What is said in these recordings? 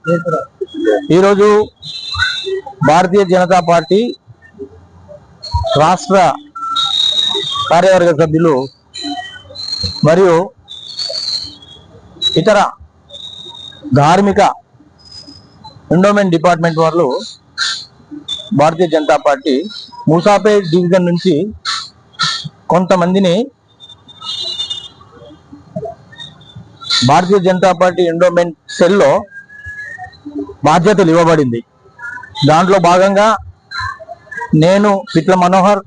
ఈరోజు భారతీయ జనతా పార్టీ రాష్ట్ర కార్యవర్గ సభ్యులు మరియు ఇతర ధార్మిక ఎండోమెంట్ డిపార్ట్మెంట్ వాళ్ళు భారతీయ జనతా పార్టీ మూసాపేట్ డివిజన్ నుంచి కొంతమందిని భారతీయ జనతా పార్టీ ఎండోమెంట్ సెల్లో బాధ్యతలు ఇవ్వబడింది. దాంట్లో భాగంగా నేను పిట్ల మనోహర్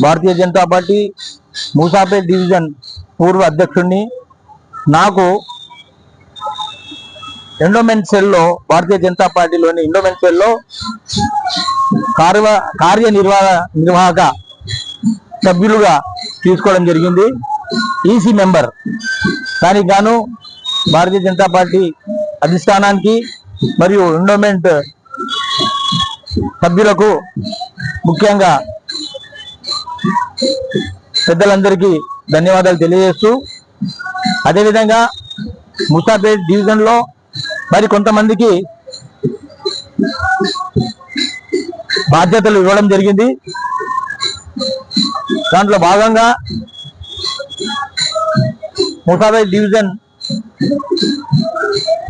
భారతీయ జనతా పార్టీ మూసాపేట్ డివిజన్ పూర్వ అధ్యక్షుడిని. నాకు ఎండోమెంట్ సెల్లో భారతీయ జనతా పార్టీలోని ఎండోమెంట్ సెల్లో కార్యనిర్వాహక సభ్యులుగా తీసుకోవడం జరిగింది. EC member. దానికి గాను భారతీయ జనతా పార్టీ అధిష్టానానికి మరియు ఎండోమెంట్ సభ్యులకు ముఖ్యంగా పెద్దలందరికీ ధన్యవాదాలు తెలియజేస్తూ, అదేవిధంగా మూసాపేట్ డివిజన్ లో మరి కొంతమందికి బాధ్యతలు ఇవ్వడం జరిగింది. దాంట్లో భాగంగా మూసాపేట్ డివిజన్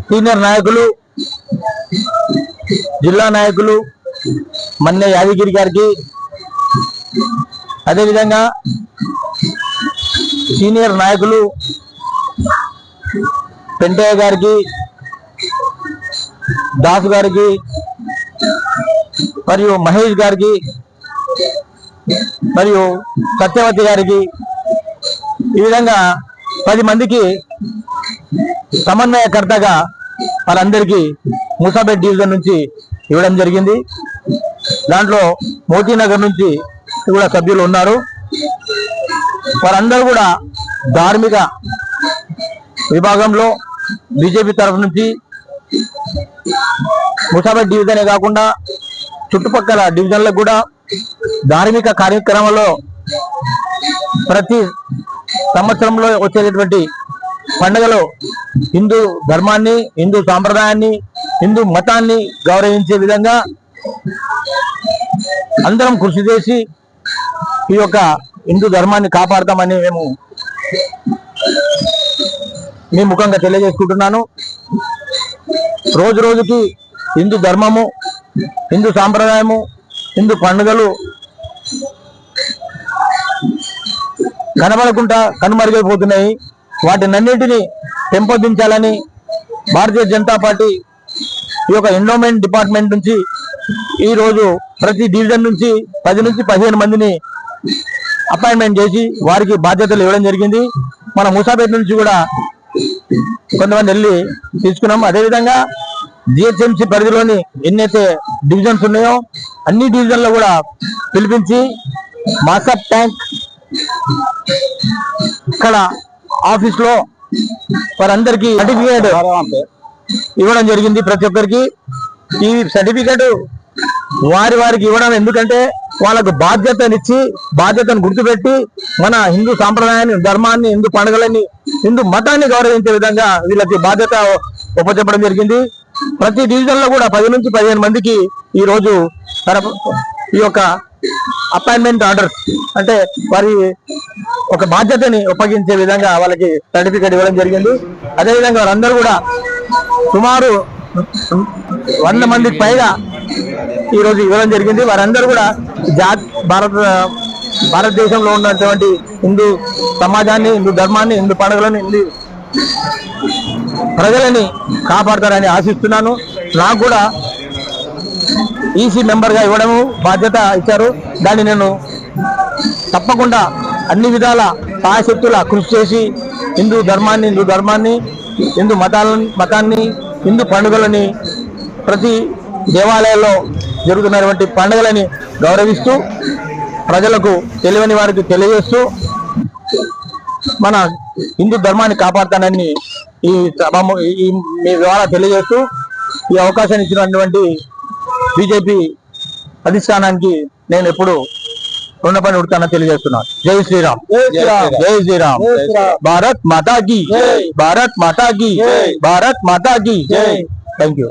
సీనియర్ నాయకులు, జిల్లా నాయకులు మన్నె యాదగిరి గారికి, అదేవిధంగా సీనియర్ నాయకులు పెంటయ్య గారికి, దాసు గారికి మరియు మహేష్ గారికి మరియు సత్యవతి గారికి, ఈ విధంగా 10 మందికి సమన్వయకర్తగా వాళ్ళందరికీ మూసాపేట్ డివిజన్ నుంచి ఇవ్వడం జరిగింది. దాంట్లో మోతీనగర్ నుంచి కూడా సభ్యులు ఉన్నారు. వారందరూ కూడా ధార్మిక విభాగంలో బీజేపీ తరఫు నుంచి మూసాపేట్ డివిజనే కాకుండా చుట్టుపక్కల డివిజన్లకు కూడా ధార్మిక కార్యక్రమంలో ప్రతి సంవత్సరంలో వచ్చేటటువంటి పండుగలో హిందూ ధర్మాన్ని, హిందూ సాంప్రదాయాన్ని, హిందూ మతాన్ని గౌరవించే విధంగా అందరం కృషి చేసి ఈ యొక్క హిందూ ధర్మాన్ని కాపాడతామని మీ ముఖంగా తెలియజేసుకుంటున్నాను. రోజు రోజుకి హిందూ ధర్మము, హిందూ సాంప్రదాయము, హిందూ పండుగలు కనబడకుండా కనుమరుగైపోతున్నాయి. వాటినన్నింటినీ పెంపొందించాలని భారతీయ జనతా పార్టీ ఈ యొక్క ఎండోమెంట్ డిపార్ట్మెంట్ నుంచి ఈరోజు ప్రతి డివిజన్ నుంచి 10 నుంచి 15 మందిని అపాయింట్మెంట్ చేసి వారికి బాధ్యతలు ఇవ్వడం జరిగింది. మన మూసాపేట నుంచి కూడా కొంతమంది వెళ్ళి తీసుకున్నాం. అదేవిధంగా జిహెచ్ఎంసీ పరిధిలోని ఎన్నైతే డివిజన్స్ ఉన్నాయో అన్ని డివిజన్లో కూడా పిలిపించి మాసప్ ట్యాంక్ ఇక్కడ ఆఫీస్ లో వారందరికీ సర్టిఫికేట్ ఇవ్వడం జరిగింది. ప్రతి ఒక్కరికి ఈ సర్టిఫికేట్ వారికి ఇవ్వడం ఎందుకంటే వాళ్ళకు బాధ్యతనిచ్చి, బాధ్యతను గుర్తుపెట్టి మన హిందూ సాంప్రదాయాన్ని, ధర్మాన్ని, హిందూ పండుగలని, హిందూ మతాన్ని గౌరవించే విధంగా వీళ్ళకి బాధ్యత ఒప్పచెప్పడం జరిగింది. ప్రతి డివిజన్ లో కూడా 10 నుంచి 15 మందికి ఈ రోజు ఈ యొక్క అపాయింట్మెంట్ ఆర్డర్స్ అంటే వారి ఒక బాధ్యతని ఒప్పగించే విధంగా వాళ్ళకి సర్టిఫికేట్ ఇవ్వడం జరిగింది. అదేవిధంగా వారందరూ కూడా సుమారు 100 మందికి పైగా ఈరోజు ఇవ్వడం జరిగింది. వారందరూ కూడా భారతదేశంలో ఉన్నటువంటి హిందూ సమాజాన్ని, హిందూ ధర్మాన్ని, హిందూ పండుగలను, హిందూ ప్రజలని కాపాడతారని ఆశిస్తున్నాను. నాకు కూడా ఈసీ మెంబర్గా ఇవ్వడము బాధ్యత ఇచ్చారు. దాన్ని నేను తప్పకుండా అన్ని విధాల సాయశక్తుల కృషి చేసి హిందూ ధర్మాన్ని, హిందూ మతాన్ని, హిందూ పండుగలని, ప్రతి దేవాలయాల్లో జరుగుతున్నటువంటి పండుగలని గౌరవిస్తూ ప్రజలకు తెలియని వారికి తెలియజేస్తూ మన హిందూ ధర్మాన్ని కాపాడతానని మీ ద్వారా తెలియజేస్తూ ఈ అవకాశాన్ని ఇచ్చినటువంటి బీజేపీ అధిష్టానానికి నేను ఎప్పుడు రుణపడి ఉంటానని తెలియజేస్తున్నాను. జై శ్రీరామ్, జై శ్రీరామ్. భారత్ మాతా కీ, భారత్ మాతా కీ, భారత్ మాతా కీ. Thank you.